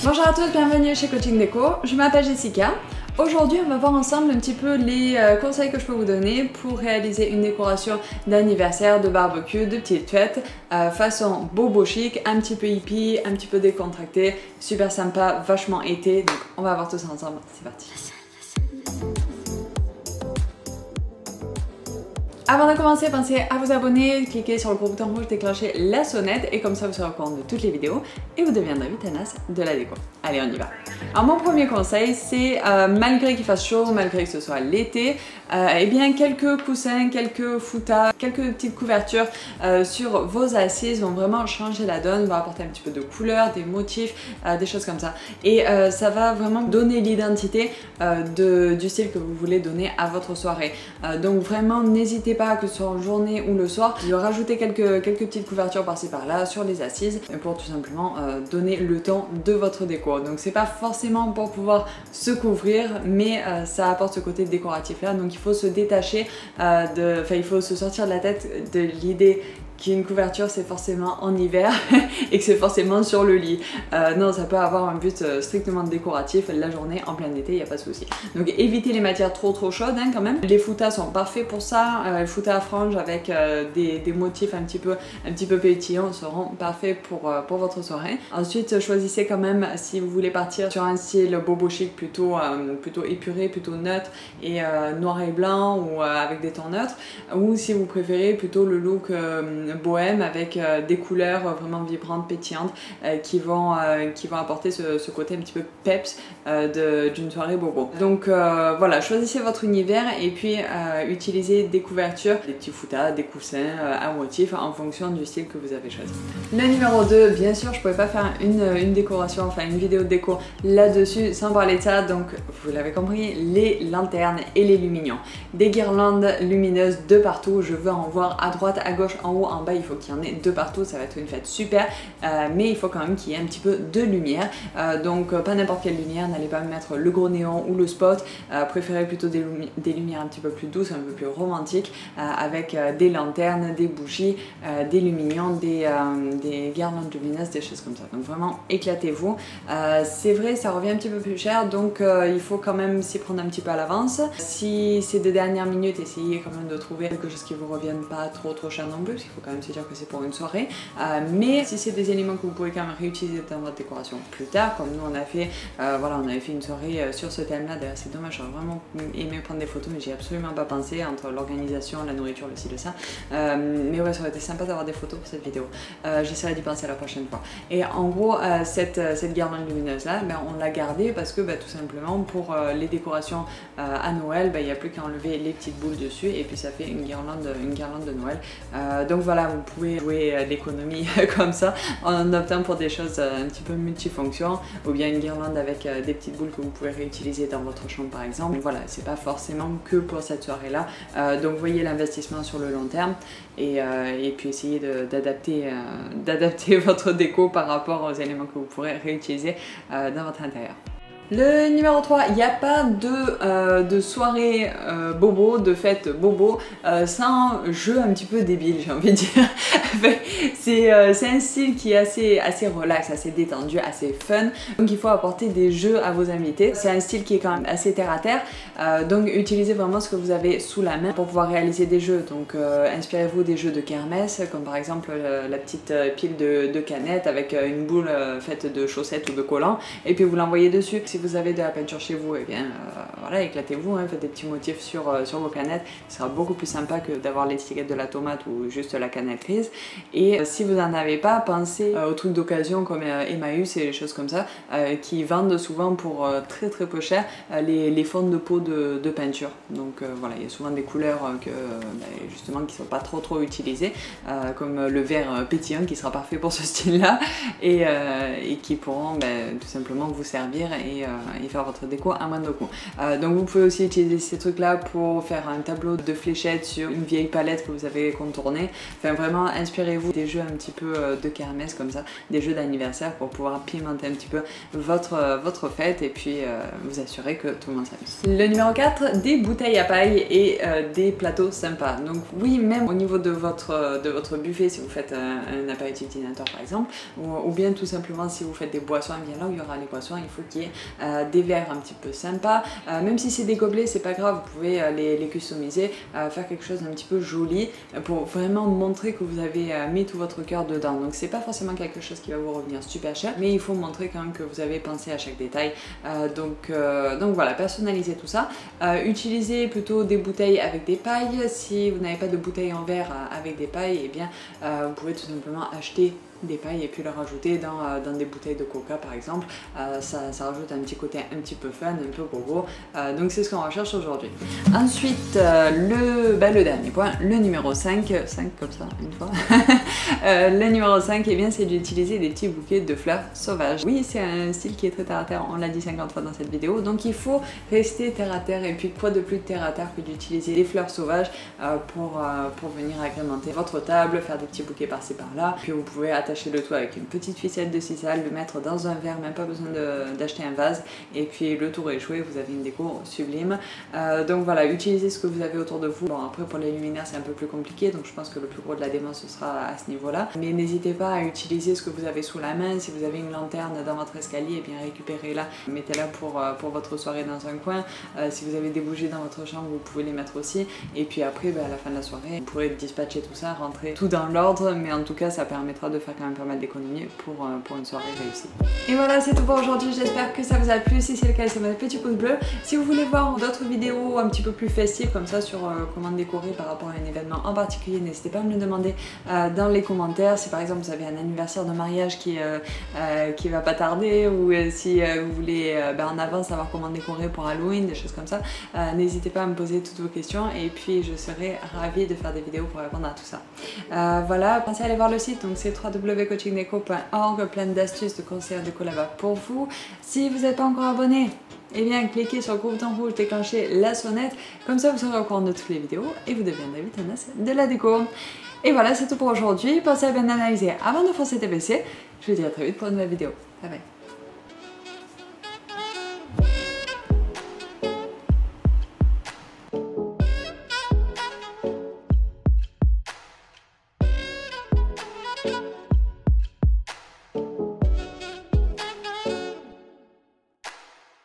Bonjour à tous, bienvenue chez Coaching Déco, je m'appelle Jessica. Aujourd'hui on va voir ensemble un petit peu les conseils que je peux vous donner pour réaliser une décoration d'anniversaire, de barbecue, de petite fête, façon bobo chic, un petit peu hippie, un petit peu décontracté, super sympa, vachement été, donc on va voir tout ça ensemble, c'est parti. Avant de commencer, pensez à vous abonner, cliquez sur le gros bouton rouge, déclenchez la sonnette et comme ça vous serez au courant de toutes les vidéos et vous deviendrez vite un as de la déco. Allez, on y va. Alors mon premier conseil, c'est malgré qu'il fasse chaud, malgré que ce soit l'été, eh bien quelques coussins, quelques foutas, quelques petites couvertures sur vos assises vont vraiment changer la donne, vont apporter un petit peu de couleur, des motifs, des choses comme ça. Et ça va vraiment donner l'identité du style que vous voulez donner à votre soirée. Donc vraiment n'hésitez pas, que ce soit en journée ou le soir, de rajouter quelques petites couvertures par-ci par-là sur les assises pour tout simplement donner le ton de votre déco. Donc c'est pas forcément pour pouvoir se couvrir, mais ça apporte ce côté décoratif là, donc il faut se détacher il faut se sortir de la tête de l'idée qu'une couverture c'est forcément en hiver et que c'est forcément sur le lit. Non, ça peut avoir un but strictement décoratif la journée, en plein été, il n'y a pas de souci. Donc évitez les matières trop chaudes hein, quand même. Les foutas sont parfaits pour ça, les foutas à franges avec des motifs un petit peu pétillants seront parfaits pour votre soirée. Ensuite choisissez quand même, si vous voulez partir sur un style bobo chic plutôt épuré, plutôt neutre et noir et blanc ou avec des tons neutres, ou si vous préférez plutôt le look bohème avec des couleurs vraiment vibrantes, pétillantes qui vont apporter ce côté un petit peu peps d'une soirée bobo. Donc voilà, choisissez votre univers et puis utilisez des couvertures, des petits foutas, des coussins à motifs en fonction du style que vous avez choisi. Le numéro 2, bien sûr, je pouvais pas faire une décoration, enfin une vidéo de déco là-dessus sans parler de ça, donc vous l'avez compris, les lanternes et les lumignons. Des guirlandes lumineuses de partout, je veux en voir à droite, à gauche, en haut, en bas, il faut qu'il y en ait de partout, ça va être une fête super, mais il faut quand même qu'il y ait un petit peu de lumière, donc pas n'importe quelle lumière, n'allez pas mettre le gros néon ou le spot, préférez plutôt des lumières un petit peu plus douces, un peu plus romantiques, avec des lanternes, des bougies, des lumignons, des guirlandes lumineuses, des choses comme ça. Donc vraiment éclatez-vous. C'est vrai, ça revient un petit peu plus cher, donc il faut quand même s'y prendre un petit peu à l'avance. Si c'est de dernière minute, essayez quand même de trouver quelque chose qui vous revienne pas trop cher non plus, parce qu'il faut quand même se dire que c'est pour une soirée, mais si c'est des éléments que vous pouvez quand même réutiliser dans votre décoration plus tard, comme nous on a fait, voilà, on avait fait une soirée sur ce thème là, d'ailleurs c'est dommage, j'aurais vraiment aimé prendre des photos mais j'y ai absolument pas pensé, entre l'organisation, la nourriture, le ci, le ça, mais ouais, ça aurait été sympa d'avoir des photos pour cette vidéo, j'essaierai d'y penser la prochaine fois. Et en gros, cette guirlande lumineuse là, on l'a gardée parce que tout simplement pour les décorations à Noël, il n'y a plus qu'à enlever les petites boules dessus et puis ça fait une guirlande de Noël. Donc voilà, vous pouvez jouer l'économie comme ça en optant pour des choses un petit peu multifonctions, ou bien une guirlande avec des petites boules que vous pouvez réutiliser dans votre chambre par exemple. Donc voilà, c'est pas forcément que pour cette soirée là, donc voyez l'investissement sur le long terme et puis essayez d'adapter votre déco par rapport aux éléments que vous pourrez réutiliser dans votre intérieur. Le numéro 3, il n'y a pas de soirée bobo, de fête bobo sans jeu un petit peu débile, j'ai envie de dire. C'est un style qui est assez relax, assez détendu, assez fun, donc il faut apporter des jeux à vos invités. C'est un style qui est quand même assez terre à terre, donc utilisez vraiment ce que vous avez sous la main pour pouvoir réaliser des jeux. Donc inspirez-vous des jeux de kermesse, comme par exemple la petite pile de canettes avec une boule faite de chaussettes ou de collants, et puis vous l'envoyez dessus. Si vous avez de la peinture chez vous, et bien voilà, éclatez-vous, hein, faites des petits motifs sur vos canettes, ce sera beaucoup plus sympa que d'avoir l'étiquette de la tomate ou juste la canette grise. Et si vous n'en avez pas, pensez aux trucs d'occasion comme Emmaüs et les choses comme ça, qui vendent souvent pour très peu cher les fonds de peau de peinture. Donc voilà, il y a souvent des couleurs justement qui ne sont pas trop utilisées, comme le vert pétillant qui sera parfait pour ce style là, et qui pourront tout simplement vous servir et et faire votre déco à moindre coût. Donc vous pouvez aussi utiliser ces trucs là pour faire un tableau de fléchettes sur une vieille palette que vous avez contournée. Enfin vraiment inspirez-vous des jeux un petit peu de kermesse comme ça, des jeux d'anniversaire pour pouvoir pimenter un petit peu votre fête et puis vous assurer que tout le monde s'amuse. Le numéro 4, des bouteilles à paille et des plateaux sympas. Donc oui, même au niveau de votre buffet, si vous faites un apéritif dînateur par exemple, ou bien tout simplement si vous faites des boissons, et bien là où il y aura les boissons, il faut qu'il y ait des verres un petit peu sympas. Même si c'est des gobelets, c'est pas grave, vous pouvez les customiser, faire quelque chose d'un petit peu joli pour vraiment montrer que vous avez mis tout votre cœur dedans. Donc c'est pas forcément quelque chose qui va vous revenir super cher, mais il faut montrer quand même que vous avez pensé à chaque détail. Donc voilà, personnalisez tout ça. Utilisez plutôt des bouteilles avec des pailles. Si vous n'avez pas de bouteilles en verre avec des pailles, et bien vous pouvez tout simplement acheter des pailles et puis le rajouter dans des bouteilles de coca par exemple. Ça rajoute un petit côté un petit peu fun, un peu bobo. Donc c'est ce qu'on recherche aujourd'hui. Ensuite, le dernier point, le numéro 5 comme ça, une fois. Le numéro 5, et bien c'est d'utiliser des petits bouquets de fleurs sauvages. Oui, c'est un style qui est très terre à terre, on l'a dit 50 fois dans cette vidéo, donc il faut rester terre à terre. Et puis quoi de plus terre à terre que d'utiliser des fleurs sauvages pour venir agrémenter votre table, faire des petits bouquets par-ci par-là. Puis vous pouvez attacher le tout avec une petite ficelle de sisal, le mettre dans un verre, même pas besoin d'acheter un vase, et puis le tour échoué, vous avez une déco sublime. Donc voilà, utilisez ce que vous avez autour de vous. Bon, après pour les luminaires c'est un peu plus compliqué, donc je pense que le plus gros de la démence ce sera à ce niveau là, mais n'hésitez pas à utiliser ce que vous avez sous la main. Si vous avez une lanterne dans votre escalier, et bien récupérez-la, mettez-la pour votre soirée dans un coin. Si vous avez des bougies dans votre chambre, vous pouvez les mettre aussi, et puis après à la fin de la soirée vous pourrez dispatcher tout ça, rentrer tout dans l'ordre, mais en tout cas ça permettra de faire quand même pas mal d'économies pour une soirée réussie. Et voilà, c'est tout pour aujourd'hui, j'espère que ça vous a plu. Si c'est le cas, laissez-moi un petit pouce bleu. Si vous voulez voir d'autres vidéos un petit peu plus festives comme ça sur comment décorer par rapport à un événement en particulier, n'hésitez pas à me le demander dans les commentaires. Si par exemple vous avez un anniversaire de mariage qui va pas tarder, ou si vous voulez en avance savoir comment décorer pour Halloween, des choses comme ça, n'hésitez pas à me poser toutes vos questions et puis je serai ravie de faire des vidéos pour répondre à tout ça. Voilà, pensez à aller voir le site, donc c'est www.coachingdeco.org, plein d'astuces, de conseils, de collabs pour vous. Si vous n'êtes pas encore abonné, et bien cliquez sur le gros bouton rouge, déclenchez la sonnette, comme ça vous serez au courant de toutes les vidéos et vous deviendrez vite un as de la déco. Et voilà, c'est tout pour aujourd'hui. Pensez à bien analyser avant de foncer TBC. Je vous dis à très vite pour une nouvelle vidéo. Bye bye.